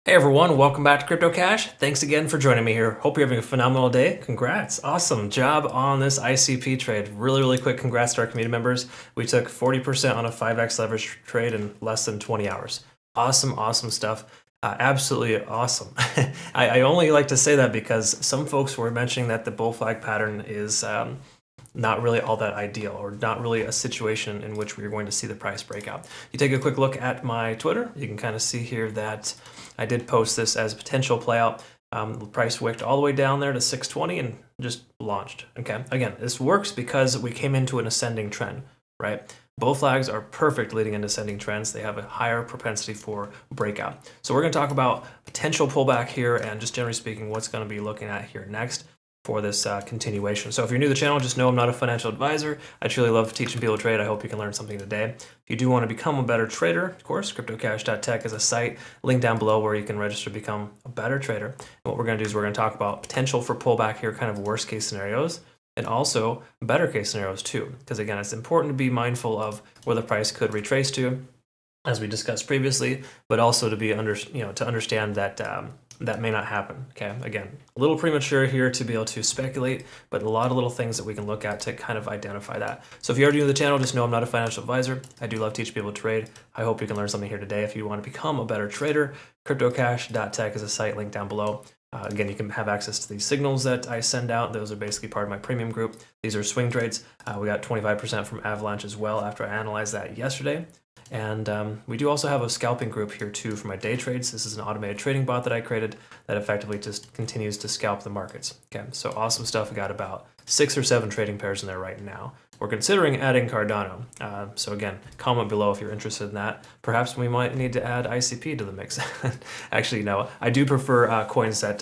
Hey everyone, welcome back to Crypto Cash. Thanks again for joining me here. Hope you're having a phenomenal day. Congrats. Awesome job on this ICP trade. Really quick congrats to our community members. We took 40% on a 5x leverage trade in less than 20 hours. Awesome stuff. Absolutely awesome. I only like to say that because some folks were mentioning that the bull flag pattern is not really all that ideal, or not really a situation in which we're going to see the price breakout. You take a quick look at my Twitter, you can kind of see here that I did post this as a potential play out. The price wicked all the way down there to 620 and just launched. Okay, again, this works because we came into an ascending trend, right? Bull flags are perfect leading into ascending trends. They have a higher propensity for breakout. So we're going to talk about potential pullback here and just generally speaking what's going to be looking at here next for this continuation. So if you're new to the channel, just know I'm not a financial advisor. I truly love teaching people to trade. I hope you can learn something today. If you do want to become a better trader, of course, cryptocash.tech is a site, link down below where you can register to become a better trader. And what we're going to do is we're going to talk about potential for pullback here, kind of worst case scenarios, and also better case scenarios too. Because again, it's important to be mindful of where the price could retrace to, as we discussed previously, but also to be to understand that that may not happen. Okay, again, a little premature here to be able to speculate, but a lot of little things that we can look at to kind of identify that. So if you're new to the channel, just know I'm not a financial advisor. I do love teaching people to trade. I hope you can learn something here today. If you want to become a better trader, cryptocash.tech is a site linked down below. Again, you can have access to these signals that I send out. Those are basically part of my premium group. These are swing trades. We got 25% from Avalanche as well after I analyzed that yesterday. And we do also have a scalping group here too for my day trades. This is an automated trading bot that I created that effectively just continues to scalp the markets. Okay, so awesome stuff. We got about 6 or 7 trading pairs in there right now. We're considering adding Cardano. So again, comment below if you're interested in that. Perhaps we might need to add ICP to the mix. Actually, no, I do prefer coins that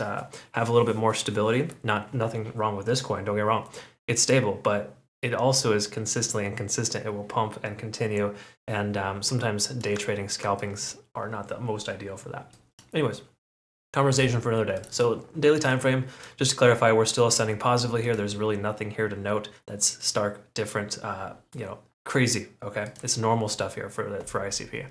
have a little bit more stability. Nothing wrong with this coin, don't get me wrong. It's stable, but it also is consistently inconsistent. It will pump and continue, and sometimes day trading scalpings are not the most ideal for that. Anyways, conversation for another day. So daily time frame, just to clarify, we're still ascending positively here. There's really nothing here to note that's stark, different, crazy. Okay, it's normal stuff here for ICP.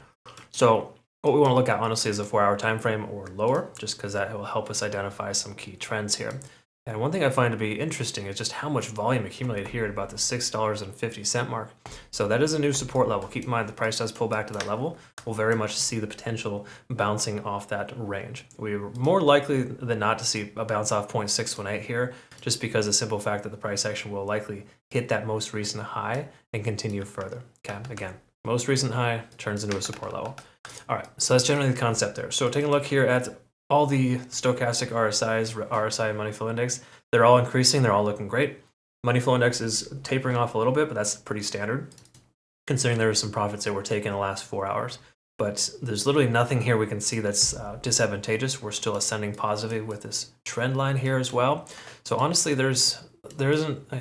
So what we want to look at honestly is a 4-hour time frame or lower, just because that will help us identify some key trends here. And one thing I find to be interesting is just how much volume accumulated here at about the $6.50 mark. So that is a new support level. Keep in mind the price does pull back to that level. We'll very much see the potential bouncing off that range. We're more likely than not to see a bounce off 0.618 here, just because of the simple fact that the price action will likely hit that most recent high and continue further. Okay, again, most recent high turns into a support level. All right, so that's generally the concept there. So taking a look here at all the stochastic RSIs, RSI Money Flow Index, they're all increasing. They're all looking great. Money Flow Index is tapering off a little bit, but that's pretty standard, considering there were some profits that were taken in the last 4 hours. But there's literally nothing here we can see that's disadvantageous. We're still ascending positively with this trend line here as well. So honestly, there isn't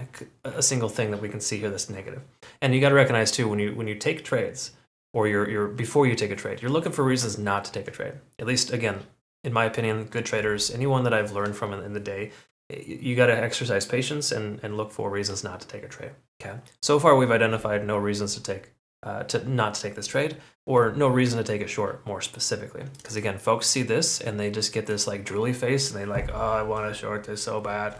a single thing that we can see here that's negative. And you got to recognize too, when you take trades, or you're before you take a trade, you're looking for reasons not to take a trade. At least, again, in my opinion, good traders, anyone that I've learned from in the day, you got to exercise patience and look for reasons not to take a trade. Okay. So far, we've identified no reasons to not take this trade, or no reason to take it short, more specifically. Because again, folks see this and they just get this like drooly face and they like, oh, I want to short this so bad.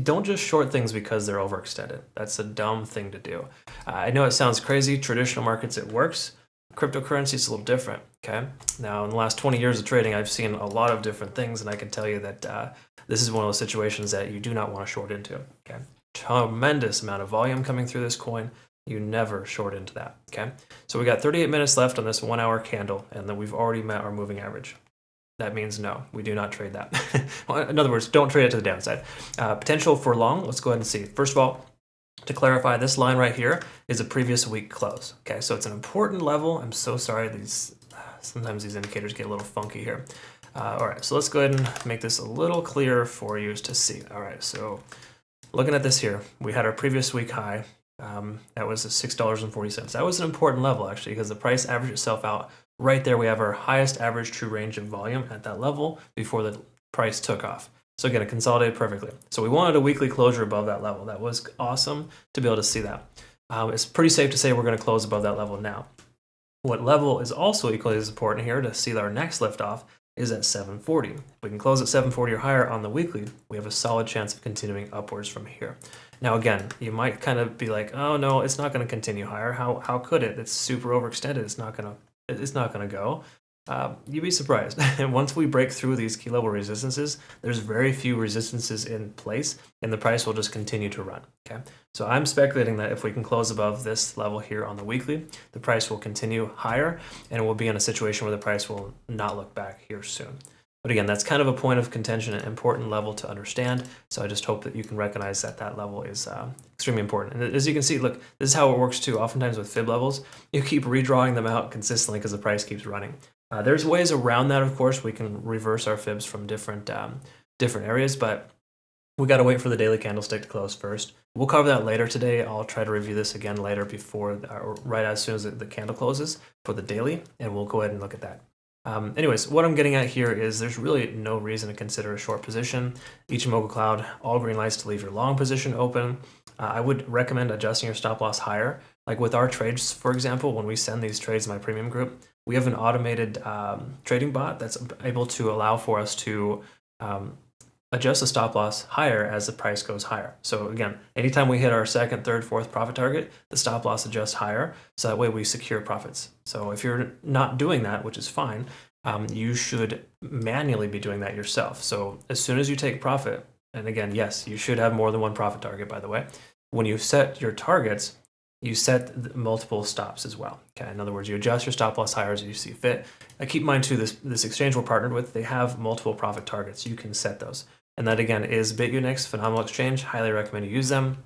Don't just short things because they're overextended. That's a dumb thing to do. I know it sounds crazy. Traditional markets, it works. Cryptocurrency is a little different. Okay. Now, in the last 20 years of trading, I've seen a lot of different things, and I can tell you that this is one of those situations that you do not want to short into. Okay. Tremendous amount of volume coming through this coin. You never short into that. Okay. So we got 38 minutes left on this 1-hour candle, and then we've already met our moving average. That means no, we do not trade that. In other words, don't trade it to the downside. Potential for long, let's go ahead and see. First of all, to clarify, this line right here is a previous week close. Okay, so it's an important level. I'm so sorry, sometimes these indicators get a little funky here. All right, so let's go ahead and make this a little clearer for you to see. All right, so looking at this here, we had our previous week high. That was at $6.40. That was an important level, actually, because the price averaged itself out. Right there, we have our highest average true range of volume at that level before the price took off. So again, it consolidated perfectly. So we wanted a weekly closure above that level. That was awesome to be able to see that. It's pretty safe to say we're going to close above that level now. What level is also equally as important here to see our next lift off is at 740. If we can close at 740 or higher on the weekly, we have a solid chance of continuing upwards from here. Now again, you might kind of be like, oh no, it's not going to continue higher. How could it? It's super overextended. It's not going to go. You'd be surprised. And once we break through these key level resistances, there's very few resistances in place, and the price will just continue to run. Okay, so I'm speculating that if we can close above this level here on the weekly, the price will continue higher, and we'll be in a situation where the price will not look back here soon. But again, that's kind of a point of contention, an important level to understand. So I just hope that you can recognize that that level is extremely important. And as you can see, look, this is how it works too. Oftentimes with fib levels, you keep redrawing them out consistently because the price keeps running. There's ways around that, of course. We can reverse our fibs from different areas, but we got to wait for the daily candlestick to close first. We'll cover that later today. I'll try to review this again later before, or right as soon as the candle closes for the daily, and we'll go ahead and look at that. Anyways, what I'm getting at here is there's really no reason to consider a short position. Ichimoku Cloud, all green lights to leave your long position open. I would recommend adjusting your stop loss higher. Like with our trades, for example, when we send these trades in my premium group, we have an automated trading bot that's able to allow for us to adjust the stop loss higher as the price goes higher. So again, anytime we hit our second, third, fourth profit target, the stop loss adjusts higher, so that way we secure profits. So if you're not doing that, which is fine, you should manually be doing that yourself. So as soon as you take profit, and again, yes, you should have more than one profit target, by the way. When you set your targets, you set multiple stops as well. Okay, in other words, you adjust your stop loss higher as you see fit. Keep in mind too, this exchange we're partnered with, they have multiple profit targets. You can set those. And that again is Bitunix, phenomenal exchange. Highly recommend you use them.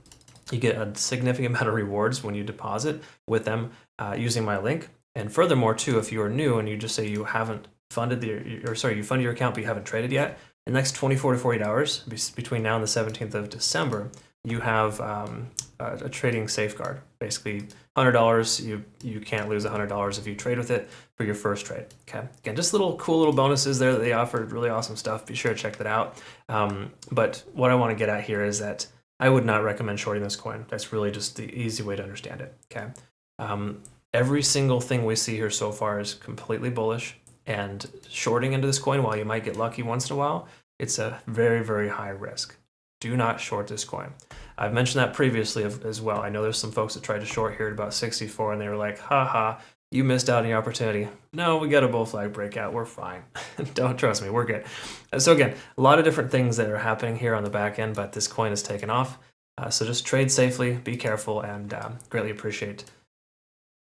You get a significant amount of rewards when you deposit with them using my link. And furthermore too, if you are new and you just say you haven't funded you funded your account but you haven't traded yet, in the next 24 to 48 hours between now and the 17th of December, you have a trading safeguard. Basically, $100, you can't lose $100 if you trade with it for your first trade. Okay, again, just cool little bonuses there that they offered. Really awesome stuff. Be sure to check that out. But what I want to get at here is that I would not recommend shorting this coin. That's really just the easy way to understand it. Okay, every single thing we see here so far is completely bullish, and shorting into this coin, while you might get lucky once in a while, it's a very, very high risk. Do not short this coin. I've mentioned that previously as well. I know there's some folks that tried to short here at about 64 and they were like, haha, you missed out on your opportunity. No, we got a bull flag breakout. We're fine. Don't trust me. We're good. So again, a lot of different things that are happening here on the back end, but this coin has taken off. So just trade safely, be careful, and greatly appreciate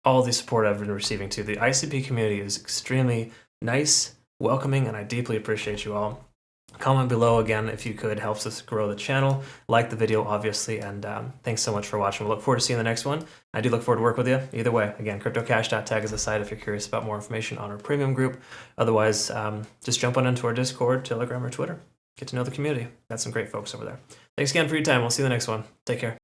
all the support I've been receiving too. The ICP community is extremely nice, welcoming, and I deeply appreciate you all. Comment below again if you could, helps us grow the channel. Like the video, obviously, and thanks so much for watching. We'll look forward to seeing the next one. I do look forward to work with you. Either way, again, cryptocash.tag is the site if you're curious about more information on our premium group. Otherwise, just jump on into our Discord, Telegram, or Twitter. Get to know the community. Got some great folks over there. Thanks again for your time. We'll see you in the next one. Take care.